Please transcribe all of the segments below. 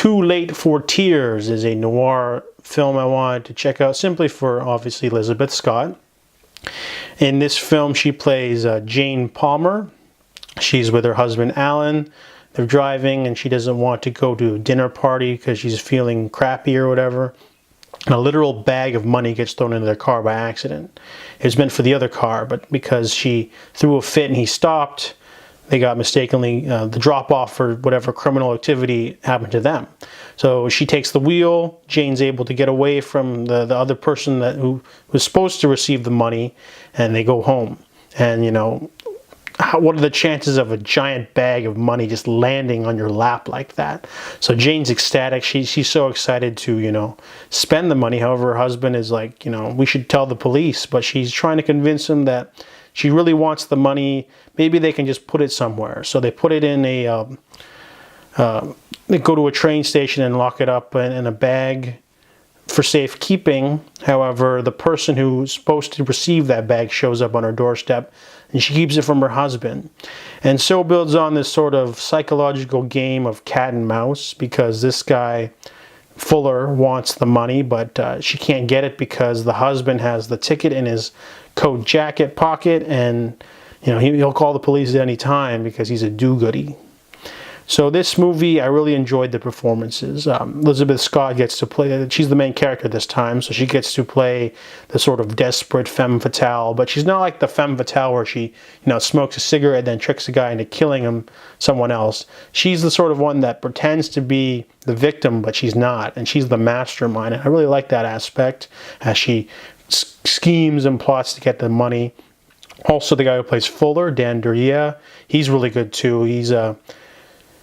Too Late for Tears is a noir film I wanted to check out simply for, obviously, Elizabeth Scott. In this film, she plays Jane Palmer. She's with her husband, Alan. They're driving, and she doesn't want to go to a dinner party because she's feeling crappy or whatever. And a literal bag of money gets thrown into their car by accident. It was meant for the other car, but because she threw a fit and he stopped, they got mistakenly, the drop-off for whatever criminal activity happened to them. So she takes the wheel. Jane's able to get away from the other person who was supposed to receive the money, and they go home. And, you know, what are the chances of a giant bag of money just landing on your lap like that? So Jane's ecstatic. She's so excited to, you know, spend the money. However, her husband is like, you know, we should tell the police. But she's trying to convince him that she really wants the money. Maybe they can just put it somewhere. So they put it in they go to a train station and lock it up in a bag for safekeeping. However, the person who's supposed to receive that bag shows up on her doorstep, and she keeps it from her husband. And so builds on this sort of psychological game of cat and mouse, because this guy, Fuller, wants the money, but she can't get it because the husband has the ticket in his coat jacket pocket, and you know he'll call the police at any time because he's a do-goody. So this movie, I really enjoyed the performances. Elizabeth Scott gets to play, she's the main character this time, so she gets to play the sort of desperate femme fatale, but she's not like the femme fatale where she, you know, smokes a cigarette and then tricks a guy into killing someone else. She's the sort of one that pretends to be the victim, but she's not, and she's the mastermind. And I really like that aspect as she schemes and plots to get the money. Also, the guy who plays Fuller, Dan Duryea, he's really good too.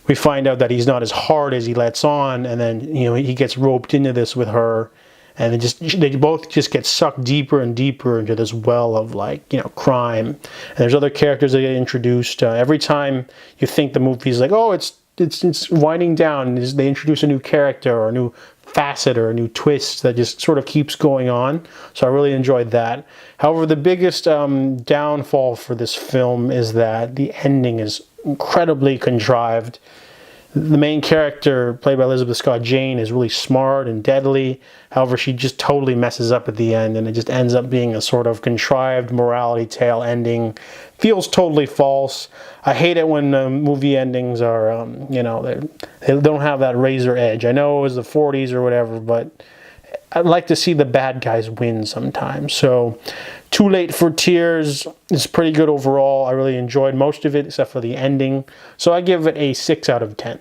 We find out that he's not as hard as he lets on, and then, you know, he gets roped into this with her, and they both just get sucked deeper and deeper into this well of, like, you know, crime. And there's other characters that get introduced. Every time you think the movie's like, oh, it's winding down, they introduce a new character or a new facet or a new twist that just sort of keeps going on. So I really enjoyed that. However, the biggest downfall for this film is that the ending is incredibly contrived. The main character, played by Elizabeth Scott, Jane, is really smart and deadly. However, she just totally messes up at the end, and it just ends up being a sort of contrived morality tale ending. Feels totally false. I hate it when movie endings are, you know, they don't have that razor edge. I know it was the 40s or whatever, but I'd like to see the bad guys win sometimes. So, Too Late for Tears is pretty good overall. I really enjoyed most of it except for the ending. So I give it a 6 out of 10.